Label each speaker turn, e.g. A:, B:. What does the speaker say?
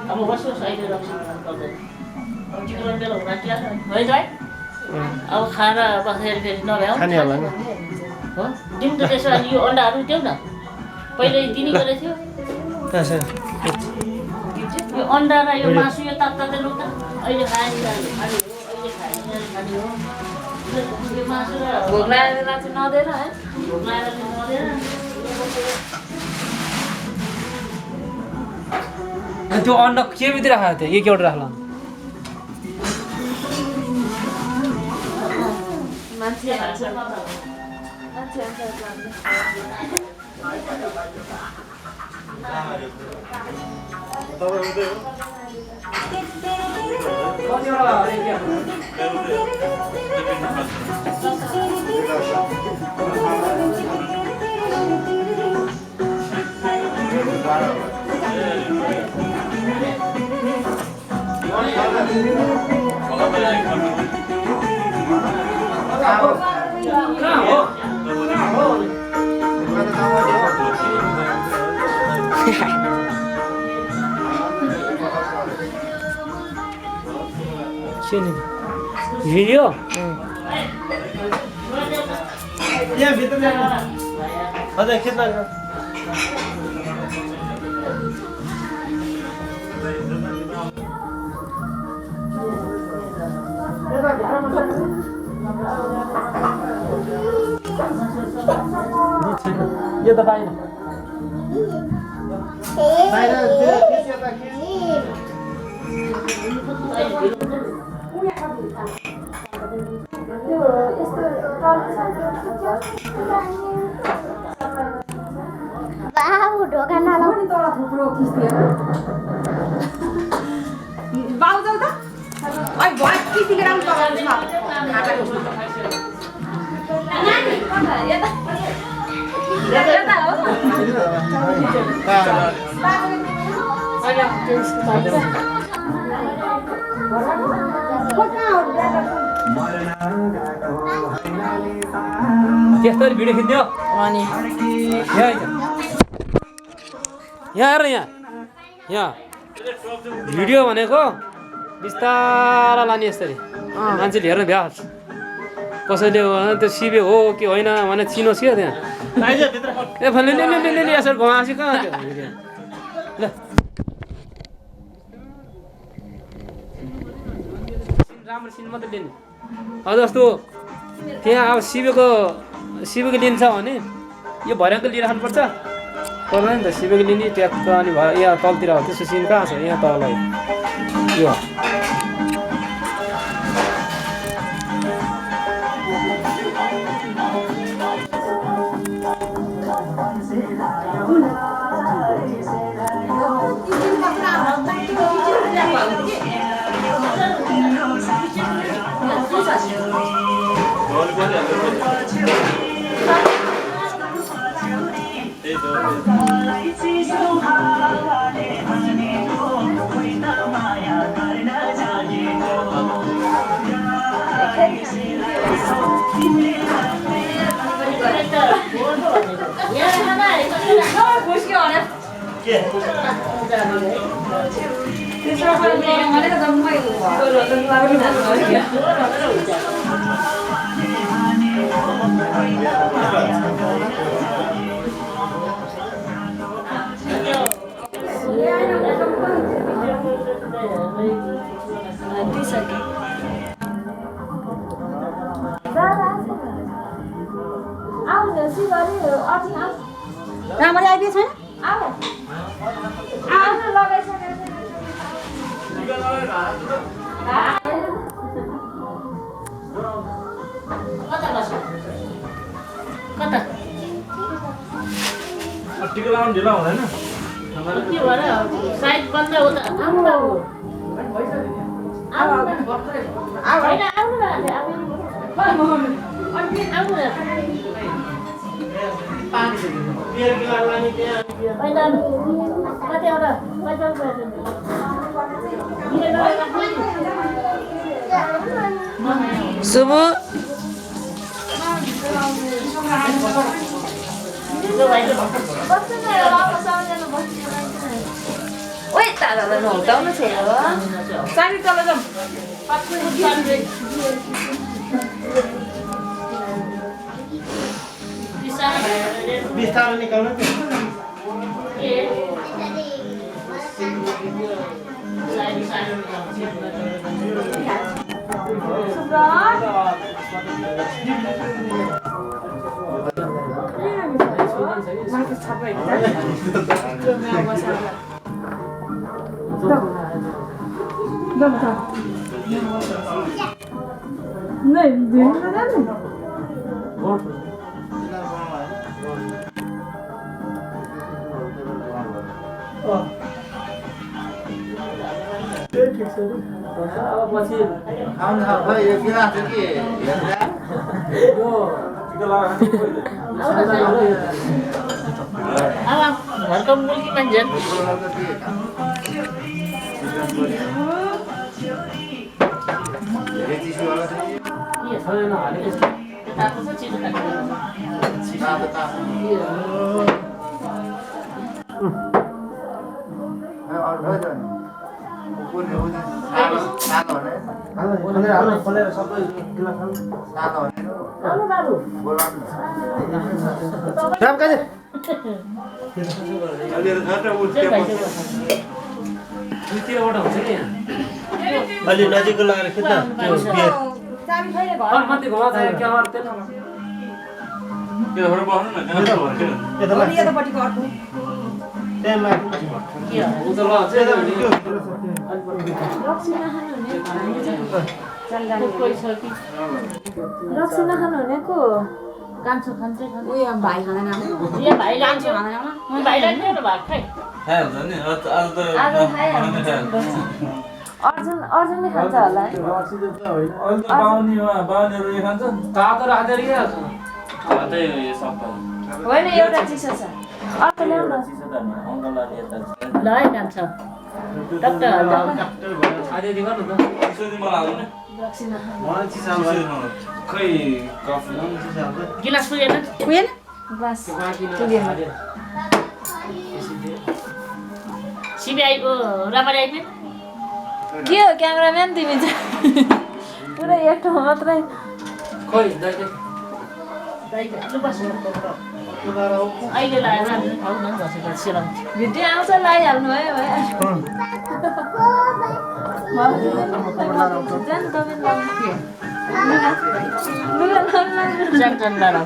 A: अब बस्नु अहिले रक्सी चिकन बेला हुन क्या है है अब खाएर बस्दाखेरि फेरि नभ्याउ
B: खाने होला नि
A: हो दिउँ त त्यसो अनि यो अन्डाहरू देऊ न पहिले दिने गरेको थियो यो अन्डा र यो मासु यो तात्ताते लु त अहिले खाने हो यो मासु र
C: भोक लागेको बेला चाहिँ नदिएर है
A: भोक लागेर चाहिँ नदिएर
D: त्यो अन्डा के भित्र राखेको थियो एक एउटा राख्ला
C: मान्छे खान्छ
D: भिडियो
B: यहाँ भित्र हजुर खेल्न
D: यो त पाइन
E: ढोका नलाउने तल थुप्रो किस्ती बाउ जाऊ त ओइ भए किस्ती गरेर आउनु पर्छ
D: त्यस्तो भिडियो खिच्दियो
C: अनि
D: यहाँ हेर यहाँ भिडियो भनेको बिस्तारा लाने यसरी मान्छेले हेर्न भ्याओस् कसैले त्यो सिबे हो कि होइन भने चिनोस् क्या त्यहाँ ए भन्ने यसरी घुमाएपछि कहाँ त्यो भिडियो ल राम्रो सिन मात्रै लिने अब जस्तो त्यहाँ अब सिबेको लिन्छ भने यो भर्याङको लिइराख्नुपर्छ पर्दैन नि त सिबेको लिने ट्याक्क अनि यहाँ तलतिर हो त्यस्तो सिन कहाँ छ यहाँ तल यो
E: राम्ररी आइपुगेको छैन
A: कता
B: टिका लाउनु ढिला हुँदैन
A: के भएर साइड बन्द हो त आउनु
C: सुबु
A: Đưa vậy được.
C: बस्नु न अब सबैजना बस्नु ओइ तारालाई नहुटाउनु छोरो
E: चाबी तल जाउँ
B: बिस्तारै निकाल्नु नि
E: माथि छापै नै भिड्नु जानु
A: अब घरको मुल्की मान्छे
B: खोलेर सबै गिलास राम काजे
D: दुईतिरबाट हुन्छ नि यहाँ
B: अलि नजिक लगाएर खिच्दा त्यो बियर
E: चाबी खैले घर
D: माथि घुमा छ क्यामेरा तेल
B: यता लाग्छ
E: यतापट्टिको अर्को
B: त्यहाँ लाग्छ
D: उता ल
C: रक्सी नखानु हुने
A: कोही छ कि
C: रक्सी नखानु हुनेको
A: कान्छो खान्छै खान्छ
E: उयो भाइ खाँदैन
A: यहाँ भाइ लान्छु
E: खाँदैन
A: भाइलाई नि भात खाइ
C: आज खाइहाल्नु अर्जुनले खान्छ होला है
D: तातो राखेर के
C: होइन एउटा चिसो छ अर्को ल्याउन
A: ल है कान्छ टक्क हाल्दा
D: आधी आधी गर्नु त
C: रक्सी नखानु
A: गिलास पुगेन
E: पुगेन
C: बस
A: सिबिआई रामरी आइपुग्यो
C: के हो क्यामेराम्यान तिमी चाहिँ पुरै एक ठाउँ मात्रै
D: खोइ दाइ
A: अहिले लगाएर खाउ न घसेर सेलाउनु
C: भिडियो आउँछ लगाइहाल्नु भयो जानु तपाईँ लाउनु लुगा लाउनु
A: जान जान